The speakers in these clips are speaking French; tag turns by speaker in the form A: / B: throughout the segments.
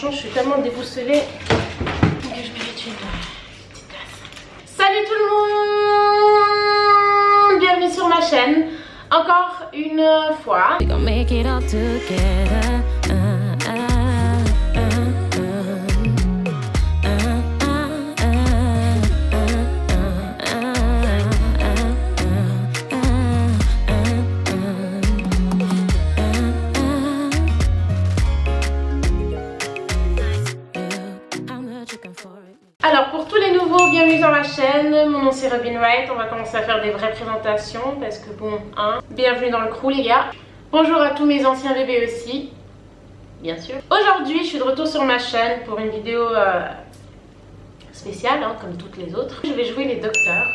A: franchement, je suis tellement déboussolée que je mérite une petite tasse. Salut tout le monde, bienvenue sur ma chaîne. Encore une fois. Alors pour tous les nouveaux, bienvenue sur ma chaîne, mon nom c'est Robin Wright, on va commencer à faire des vraies présentations parce que bon, bienvenue dans le crew les gars. Bonjour à tous mes anciens bébés aussi, bien sûr. Aujourd'hui je suis de retour sur ma chaîne pour une vidéo spéciale, comme toutes les autres. Je vais jouer les docteurs,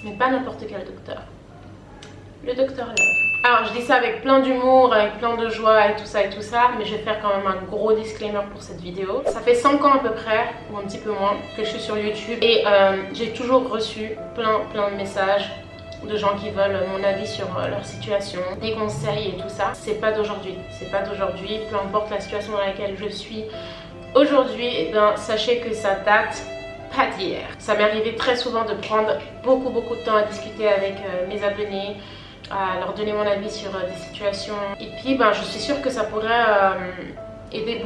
A: mais pas n'importe quel docteur, le docteur Love. Alors je dis ça avec plein d'humour, avec plein de joie et tout ça, mais je vais faire quand même un gros disclaimer pour cette vidéo. Ça fait 5 ans à peu près, ou un petit peu moins, que je suis sur YouTube et j'ai toujours reçu plein de messages de gens qui veulent mon avis sur leur situation, des conseils et tout ça. C'est pas d'aujourd'hui, peu importe la situation dans laquelle je suis aujourd'hui, et bien sachez que ça date pas d'hier. Ça m'est arrivé très souvent de prendre beaucoup de temps à discuter avec mes abonnés, à leur donner mon avis sur des situations. Et puis je suis sûre que ça pourrait aider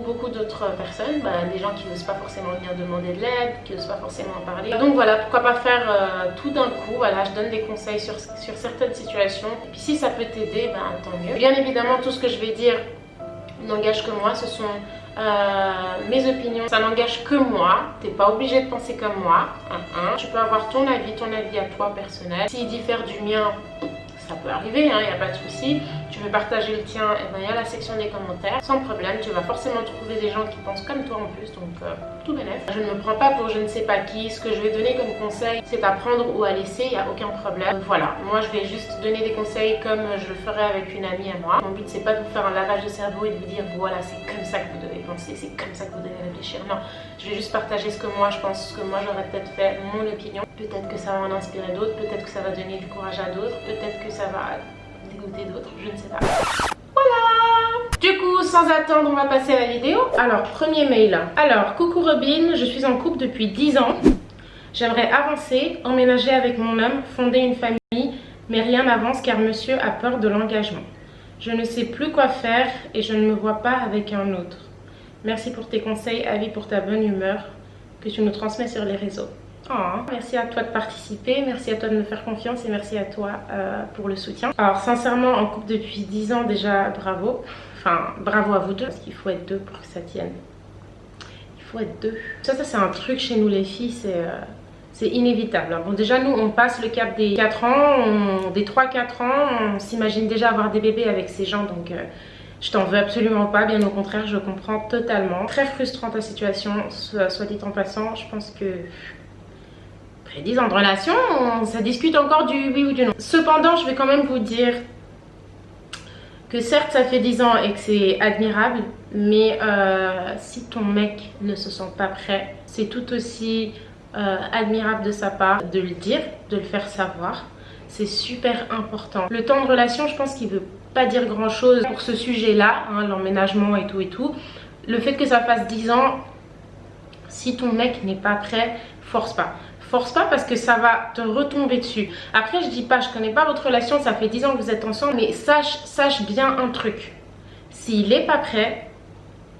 A: beaucoup d'autres personnes, des gens qui n'osent pas forcément venir demander de l'aide, qui n'osent pas forcément en parler. Donc voilà, pourquoi pas faire tout d'un coup. Voilà, je donne des conseils sur certaines situations. Et puis si ça peut t'aider, tant mieux. Bien évidemment, tout ce que je vais dire n'engage que moi, ce sont mes opinions, ça n'engage que moi, t'es pas obligé de penser comme moi. Tu peux avoir ton avis à toi personnel. S'il diffère du mien, ça peut arriver, il n'y a pas de souci. Tu veux partager le tien, il y a la section des commentaires, sans problème. Tu vas forcément trouver des gens qui pensent comme toi en plus, donc tout bénef. Je ne me prends pas pour je ne sais pas qui. Ce que je vais donner comme conseil, c'est à prendre ou à laisser, il n'y a aucun problème. Voilà, moi je vais juste donner des conseils comme je le ferais avec une amie à moi. Mon but c'est pas de vous faire un lavage de cerveau et de vous dire voilà c'est comme ça que vous devez penser, c'est comme ça que vous devez réfléchir. Non, je vais juste partager ce que moi je pense, ce que moi j'aurais peut-être fait, mon opinion. Peut-être que ça va en inspirer d'autres, peut-être que ça va donner du courage à d'autres, peut-être que ça va dégoûter d'autres, je ne sais pas. Voilà! Du coup, sans attendre, on va passer à la vidéo. Alors, premier mail. Alors, coucou Robin, je suis en couple depuis 10 ans. J'aimerais avancer, emménager avec mon homme, fonder une famille, mais rien n'avance car monsieur a peur de l'engagement. Je ne sais plus quoi faire et je ne me vois pas avec un autre. Merci pour tes conseils, avis pour ta bonne humeur que tu nous transmets sur les réseaux. Merci à toi de participer, merci à toi de me faire confiance et merci à toi pour le soutien. Alors sincèrement, en couple depuis 10 ans déjà, bravo. Enfin, bravo à vous deux, parce qu'il faut être deux pour que ça tienne. Il faut être deux. Ça c'est un truc chez nous les filles, c'est inévitable. Bon déjà nous on passe le cap des 4 ans, des 3-4 ans, on s'imagine déjà avoir des bébés avec ces gens, donc je t'en veux absolument pas, bien au contraire, je comprends totalement. Très frustrante ta situation, soit dit en passant, je pense que... Après 10 ans de relation, ça discute encore du oui ou du non. Cependant, je vais quand même vous dire que certes, ça fait 10 ans et que c'est admirable, mais si ton mec ne se sent pas prêt, c'est tout aussi admirable de sa part de le dire, de le faire savoir. C'est super important. Le temps de relation, je pense qu'il ne veut pas dire grand chose pour ce sujet-là, l'emménagement et tout. Le fait que ça fasse 10 ans, si ton mec n'est pas prêt, force pas. Force pas parce que ça va te retomber dessus. Après je dis pas, je connais pas votre relation, ça fait 10 ans que vous êtes ensemble, mais sache bien un truc. S'il est pas prêt,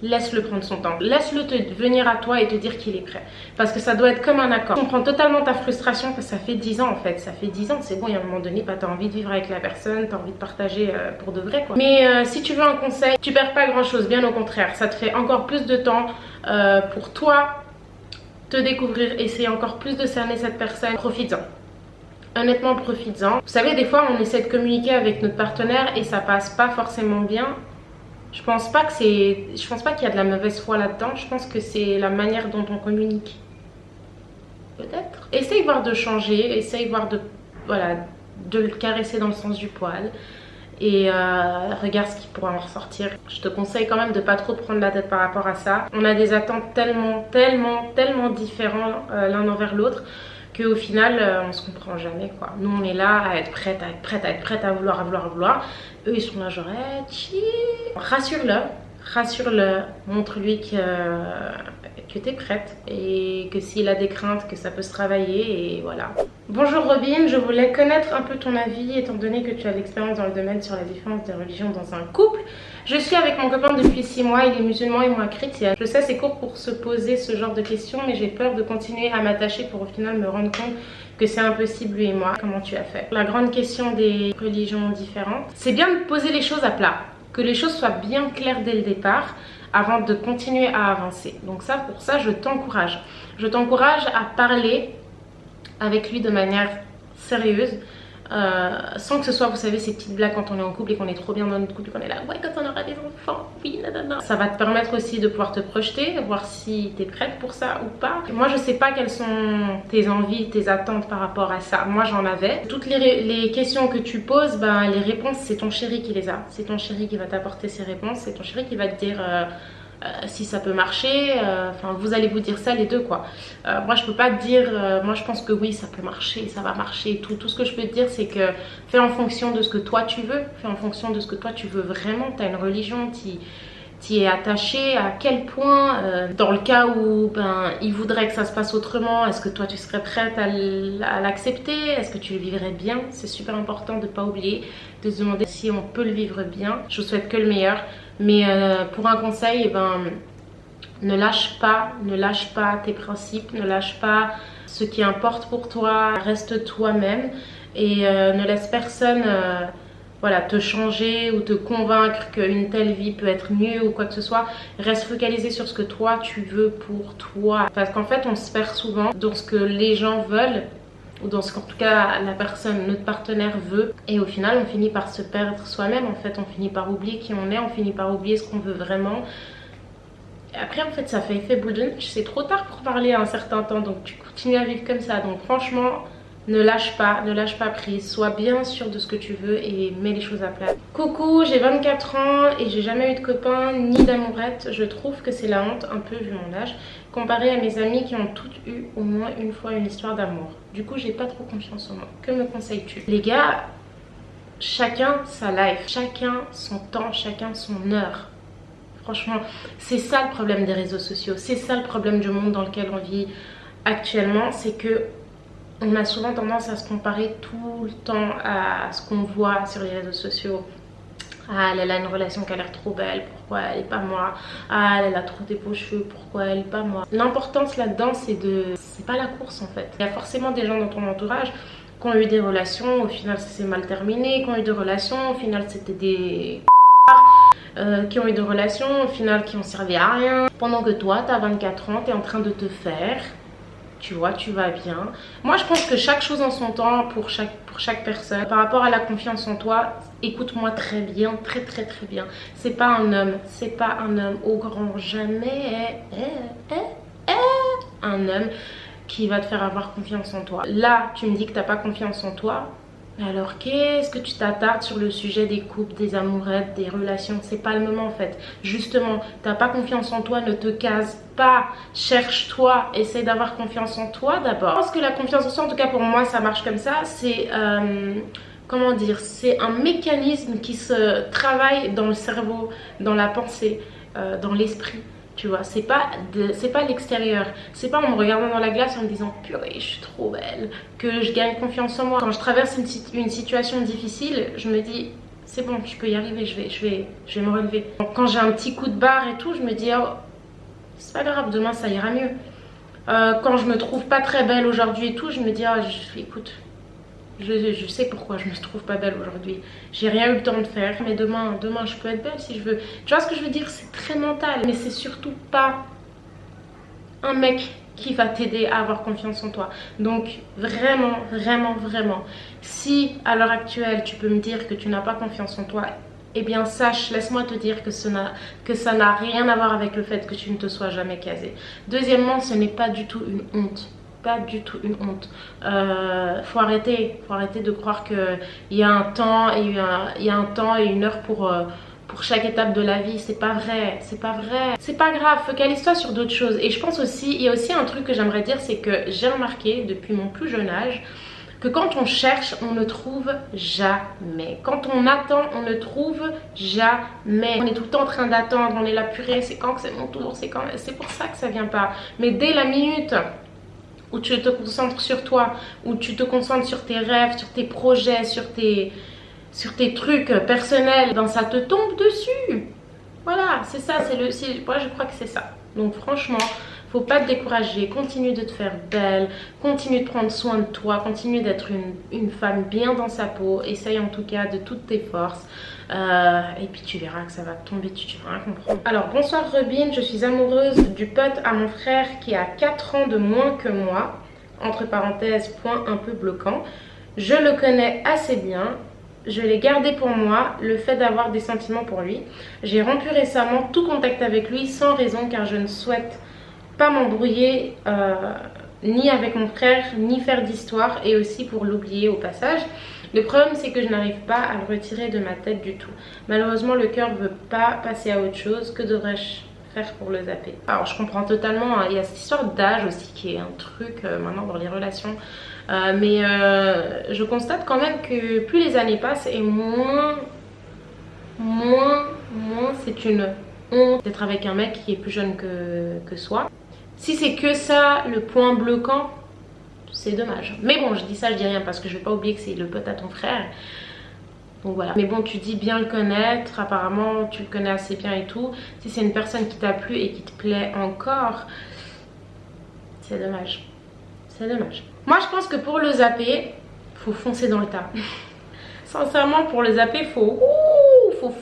A: laisse-le prendre son temps. Laisse-le venir à toi et te dire qu'il est prêt. Parce que ça doit être comme un accord. Je comprends totalement ta frustration parce que ça fait 10 ans en fait. Ça fait 10 ans, c'est bon, il y a un moment donné, t'as envie de vivre avec la personne, t'as envie de partager pour de vrai quoi. Mais si tu veux un conseil, tu perds pas grand chose, bien au contraire. Ça te fait encore plus de temps pour toi te découvrir, essayer encore plus de cerner cette personne. Profites-en. Honnêtement, profites-en. Vous savez, des fois, on essaie de communiquer avec notre partenaire et ça passe pas forcément bien. Je pense pas qu'il y a de la mauvaise foi là-dedans. Je pense que c'est la manière dont on communique. Peut-être. Essaye voir de changer. Essaye voir de le caresser dans le sens du poil. Et regarde ce qui pourra en ressortir. Je te conseille quand même de pas trop prendre la tête par rapport à ça. On a des attentes tellement différentes l'un envers l'autre qu'au final on se comprend jamais quoi. Nous on est là à être prête à vouloir. Eux ils sont là genre chill. Rassure-le, rassure-le, montre-lui que tu es prête et que s'il a des craintes, que ça peut se travailler et voilà. Bonjour Robin, je voulais connaître un peu ton avis étant donné que tu as l'expérience dans le domaine sur la différence des religions dans un couple. Je suis avec mon copain depuis 6 mois, il est musulman et moi chrétienne. Je sais c'est court pour se poser ce genre de questions mais j'ai peur de continuer à m'attacher pour au final me rendre compte que c'est impossible lui et moi. Comment tu as fait? La grande question des religions différentes, c'est bien de poser les choses à plat. Que les choses soient bien claires dès le départ avant de continuer à avancer. Donc ça, pour ça, je t'encourage. Je t'encourage à parler avec lui de manière sérieuse, sans que ce soit, vous savez, ces petites blagues quand on est en couple et qu'on est trop bien dans notre couple et qu'on est là, ouais, quand on aura des enfants, oui, nanana. Ça va te permettre aussi de pouvoir te projeter, voir si tu es prête pour ça ou pas. Moi, je sais pas quelles sont tes envies, tes attentes par rapport à ça. Moi, j'en avais. Toutes les questions que tu poses, ben, les réponses, c'est ton chéri qui les a. C'est ton chéri qui va t'apporter ces réponses. C'est ton chéri qui va te dire... si ça peut marcher, enfin vous allez vous dire ça les deux quoi. Moi je peux pas te dire, moi je pense que oui ça peut marcher, ça va marcher, tout ce que je peux te dire c'est que fais en fonction de ce que toi tu veux, fais en fonction de ce que toi tu veux vraiment. Tu as une religion, t'y es attaché, à quel point, dans le cas où ben, il voudrait que ça se passe autrement, est-ce que toi tu serais prête à l'accepter, est-ce que tu le vivrais bien? C'est super important de ne pas oublier, de se demander si on peut le vivre bien. Je vous souhaite que le meilleur, mais pour un conseil, ben, ne lâche pas tes principes, ne lâche pas ce qui importe pour toi, reste toi-même et ne laisse personne... voilà, te changer ou te convaincre qu'une telle vie peut être mieux ou quoi que ce soit. Reste focalisé sur ce que toi tu veux pour toi. Parce qu'en fait on se perd souvent dans ce que les gens veulent ou dans ce qu'en tout cas la personne, notre partenaire veut. Et au final on finit par se perdre soi-même en fait. On finit par oublier qui on est, on finit par oublier ce qu'on veut vraiment. Et après en fait ça fait effet boule de neige. C'est trop tard pour parler à un certain temps donc tu continues à vivre comme ça. Donc franchement... ne lâche pas prise, sois bien sûr de ce que tu veux et mets les choses à plat. Coucou, j'ai 24 ans et j'ai jamais eu de copain ni d'amourette. Je trouve que c'est la honte, un peu vu mon âge, comparé à mes amis qui ont toutes eu au moins une fois une histoire d'amour. Du coup, j'ai pas trop confiance en moi. Que me conseilles-tu? Les gars, chacun sa life, chacun son temps, chacun son heure. Franchement, c'est ça le problème des réseaux sociaux, c'est ça le problème du monde dans lequel on vit actuellement, c'est que on a souvent tendance à se comparer tout le temps à ce qu'on voit sur les réseaux sociaux. Ah, elle a une relation qui a l'air trop belle, pourquoi elle est pas moi? Ah, elle a trop des beaux cheveux, pourquoi elle est pas moi? L'importance là-dedans, c'est pas la course en fait. Il y a forcément des gens dans ton entourage qui ont eu des relations, au final ça s'est mal terminé, qui ont eu des relations, au final c'était des qui ont eu des relations, au final qui ont servi à rien. Pendant que toi, t'as 24 ans, t'es en train de te faire... Tu vois, tu vas bien. Moi, je pense que chaque chose en son temps pour chaque personne. Par rapport à la confiance en toi, écoute-moi très bien, très bien. C'est pas un homme au grand jamais. Un homme qui va te faire avoir confiance en toi. Là, tu me dis que t'as pas confiance en toi. Alors qu'est-ce que tu t'attardes sur le sujet des couples, des amourettes, des relations? C'est pas le moment en fait. Justement, t'as pas confiance en toi, ne te case pas. Cherche-toi, essaie d'avoir confiance en toi d'abord. Je pense que la confiance en soi, en tout cas pour moi ça marche comme ça, c'est... comment dire, c'est un mécanisme qui se travaille dans le cerveau, dans la pensée, dans l'esprit. Tu vois, c'est pas l'extérieur. C'est pas en me regardant dans la glace en me disant purée, je suis trop belle, que je gagne confiance en moi. Quand je traverse une situation difficile, je me dis c'est bon, je peux y arriver, je vais me relever. Quand j'ai un petit coup de barre et tout, je me dis oh, c'est pas grave, demain ça ira mieux. Quand je me trouve pas très belle aujourd'hui et tout, je me dis oh, écoute, je sais pourquoi je me trouve pas belle aujourd'hui. J'ai rien eu le temps de faire, mais demain je peux être belle si je veux. Tu vois ce que je veux dire? C'est très mental, mais c'est surtout pas un mec qui va t'aider à avoir confiance en toi. Donc vraiment, si à l'heure actuelle tu peux me dire que tu n'as pas confiance en toi, eh bien sache, laisse-moi te dire que ça n'a rien à voir avec le fait que tu ne te sois jamais casé. Deuxièmement, ce n'est pas du tout une honte. Pas du tout une honte. Faut arrêter de croire qu'il y a un temps et une heure pour chaque étape de la vie. C'est pas vrai, c'est pas grave, focalise-toi sur d'autres choses. Et je pense aussi, il y a aussi un truc que j'aimerais dire, c'est que j'ai remarqué depuis mon plus jeune âge que quand on cherche, on ne trouve jamais. Quand on attend, on ne trouve jamais. On est tout le temps en train d'attendre, on est là, purée, c'est quand que c'est mon tour, c'est pour ça que ça vient pas. Mais dès la minute où tu te concentres sur toi, où tu te concentres sur tes rêves, sur tes projets, sur tes trucs personnels, ben ça te tombe dessus. Voilà, c'est ça, moi je crois que c'est ça. Donc franchement, faut pas te décourager, continue de te faire belle, continue de prendre soin de toi, continue d'être une femme bien dans sa peau, essaye en tout cas de toutes tes forces. Et puis tu verras que ça va tomber, tu vas rien comprendre. Alors bonsoir Robin, je suis amoureuse du pote à mon frère qui a 4 ans de moins que moi. Entre parenthèses, point un peu bloquant. Je le connais assez bien. Je l'ai gardé pour moi, le fait d'avoir des sentiments pour lui. J'ai rompu récemment tout contact avec lui sans raison car je ne souhaite pas m'embrouiller ni avec mon frère ni faire d'histoire et aussi pour l'oublier au passage. Le problème c'est que je n'arrive pas à le retirer de ma tête du tout. Malheureusement le cœur ne veut pas passer à autre chose. Que devrais-je faire pour le zapper? Alors je comprends totalement, hein. Il y a cette histoire d'âge aussi qui est un truc maintenant dans les relations. Mais je constate quand même que plus les années passent et moins c'est une honte d'être avec un mec qui est plus jeune que soi. Si c'est que ça le point bloquant, c'est dommage. Mais bon, je dis ça, je dis rien parce que je vais pas oublier que c'est le pote à ton frère. Donc voilà. Mais bon, tu dis bien le connaître, apparemment tu le connais assez bien et tout. Si c'est une personne qui t'a plu et qui te plaît encore, c'est dommage. C'est dommage. Moi je pense que pour le zapper, faut foncer dans le tas. Sincèrement, pour le zapper, faut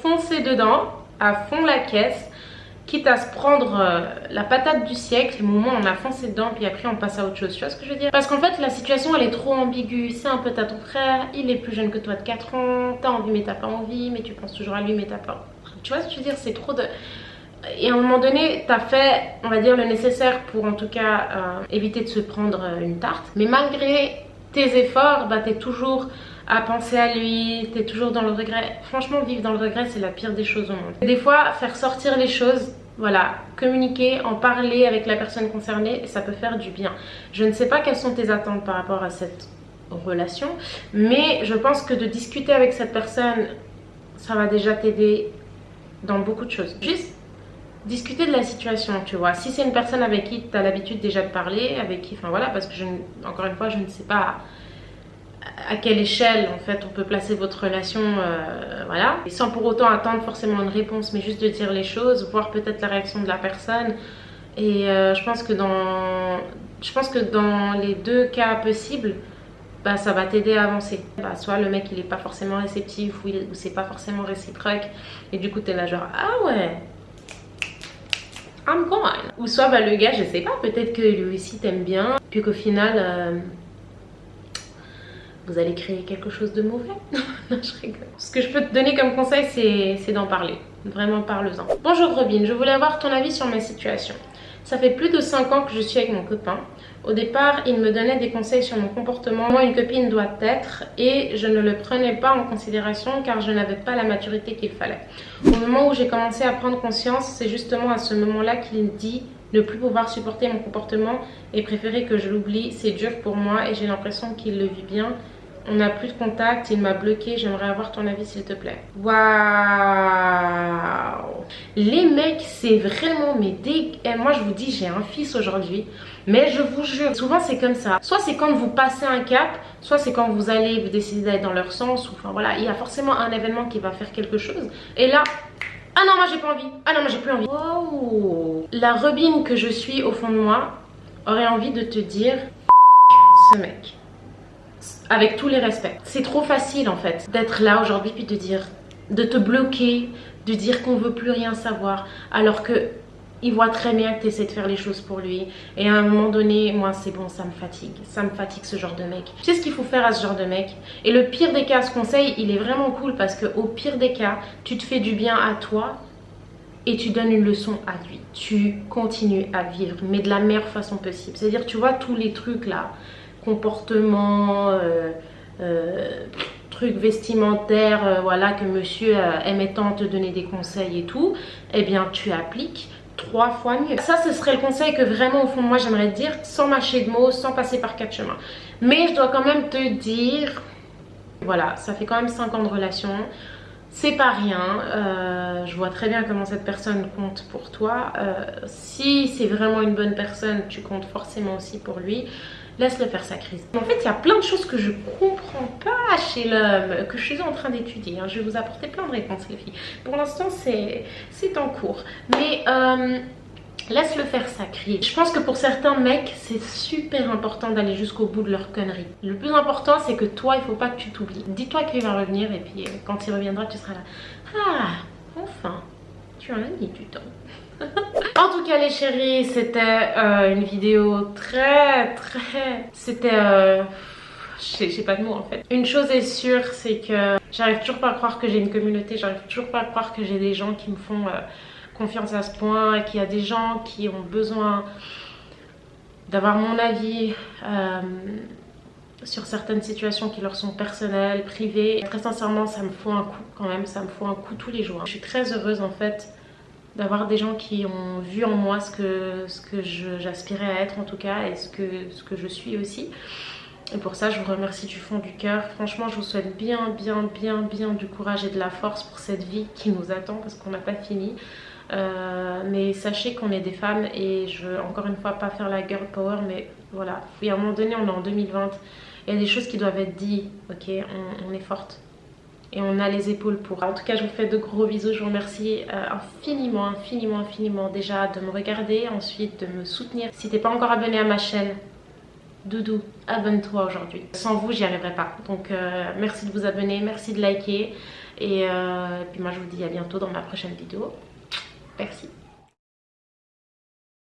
A: foncer dedans, à fond la caisse. Quitte à se prendre la patate du siècle, le moment où on a foncé dedans, puis après on passe à autre chose. Tu vois ce que je veux dire? Parce qu'en fait, la situation elle est trop ambiguë. C'est un peu à ton frère, il est plus jeune que toi de 4 ans, t'as envie mais t'as pas envie, mais tu penses toujours à lui mais t'as pas. Tu vois ce que je veux dire? C'est trop de. Et à un moment donné, t'as fait, on va dire, le nécessaire pour en tout cas éviter de se prendre une tarte. Mais malgré tes efforts, bah, t'es toujours à penser à lui, t'es toujours dans le regret. Franchement, vivre dans le regret, c'est la pire des choses au monde. Des fois, faire sortir les choses, voilà, communiquer, en parler avec la personne concernée, ça peut faire du bien. Je ne sais pas quelles sont tes attentes par rapport à cette relation, mais je pense que de discuter avec cette personne, ça va déjà t'aider dans beaucoup de choses. Juste discuter de la situation, tu vois. Si c'est une personne avec qui tu as l'habitude déjà de parler, avec qui, enfin voilà, parce que encore une fois, je ne sais pas à quelle échelle en fait on peut placer votre relation, voilà. Et sans pour autant attendre forcément une réponse, mais juste de dire les choses, voir peut-être la réaction de la personne. Et je pense que dans les deux cas possibles, bah, ça va t'aider à avancer. Bah, soit le mec il est pas forcément réceptif ou c'est pas forcément réciproque et du coup t'es là genre ah ouais I'm gone. Ou soit bah, le gars je sais pas, peut-être que lui aussi t'aime bien puis qu'au final vous allez créer quelque chose de mauvais. Non, je rigole. Ce que je peux te donner comme conseil c'est d'en parler. Vraiment parle-en. Bonjour Robin, je voulais avoir ton avis sur ma situation. Ça fait plus de 5 ans que je suis avec mon copain. Au départ, il me donnait des conseils sur mon comportement, comment une copine doit être, et je ne le prenais pas en considération car je n'avais pas la maturité qu'il fallait. Au moment où j'ai commencé à prendre conscience, c'est justement à ce moment-là qu'il dit ne plus pouvoir supporter mon comportement et préférer que je l'oublie. C'est dur pour moi et j'ai l'impression qu'il le vit bien. On n'a plus de contact, il m'a bloqué, j'aimerais avoir ton avis s'il te plaît. Waouh! Les mecs, c'est vraiment et moi je vous dis, j'ai un fils aujourd'hui, mais je vous jure, souvent c'est comme ça. Soit c'est quand vous passez un cap, soit c'est quand vous décidez d'aller dans leur sens, ou enfin voilà, il y a forcément un événement qui va faire quelque chose. Et là, ah non, moi j'ai pas envie, ah non, moi j'ai plus envie. Wow! La Robin que je suis au fond de moi aurait envie de te dire, ce mec. Avec tous les respects. C'est trop facile en fait d'être là aujourd'hui puis de te bloquer, de dire qu'on veut plus rien savoir alors que il voit très bien que tu essaies de faire les choses pour lui et à un moment donné, moi c'est bon, ça me fatigue ce genre de mec. Tu sais ce qu'il faut faire à ce genre de mec? Et le pire des cas, ce conseil il est vraiment cool parce que au pire des cas, tu te fais du bien à toi et tu donnes une leçon à lui. Tu continues à vivre mais de la meilleure façon possible. C'est-à-dire tu vois tous les trucs là, comportement, trucs vestimentaires, voilà, que monsieur aimait tant te donner des conseils et tout, eh bien tu appliques, 3 fois mieux. Ça, ce serait le conseil que vraiment au fond de moi j'aimerais te dire, sans mâcher de mots, sans passer par 4 chemins. Mais je dois quand même te dire, voilà, ça fait quand même 5 ans de relation. C'est pas rien, je vois très bien comment cette personne compte pour toi. Si c'est vraiment une bonne personne, tu comptes forcément aussi pour lui. Laisse-le faire sa crise. En fait, il y a plein de choses que je comprends pas chez l'homme, que je suis en train d'étudier. Je vais vous apporter plein de réponses, les filles. Pour l'instant, c'est en cours. Mais laisse-le faire sa crise. Je pense que pour certains mecs, c'est super important d'aller jusqu'au bout de leur connerie. Le plus important, c'est que toi, il faut pas que tu t'oublies. Dis-toi qu'il va revenir et puis quand il reviendra, tu seras là. Ah, enfin, tu en as mis du temps. En tout cas les chéris, c'était une vidéo c'était j'ai pas de mots en fait. Une chose est sûre, c'est que j'arrive toujours pas à croire que j'ai une communauté, j'arrive toujours pas à croire que j'ai des gens qui me font confiance à ce point, et qu'il y a des gens qui ont besoin d'avoir mon avis sur certaines situations qui leur sont personnelles, privées. Très sincèrement, ça me faut un coup quand même, ça me faut un coup tous les jours. Je suis très heureuse en fait d'avoir des gens qui ont vu en moi ce que j'aspirais à être en tout cas, et ce que je suis aussi. Et pour ça, je vous remercie du fond du cœur. Franchement, je vous souhaite bien du courage et de la force pour cette vie qui nous attend, parce qu'on n'a pas fini. Mais sachez qu'on est des femmes, et je veux encore une fois pas faire la girl power, mais voilà, il y a un moment donné, on est en 2020, il y a des choses qui doivent être dites, ok, on est forte. Et on a les épaules pour. En tout cas, je vous fais de gros bisous. Je vous remercie infiniment déjà de me regarder, ensuite de me soutenir. Si t'es pas encore abonné à ma chaîne, doudou, abonne-toi aujourd'hui. Sans vous, j'y arriverai pas. Donc merci de vous abonner, merci de liker. Et puis moi, je vous dis à bientôt dans ma prochaine vidéo. Merci.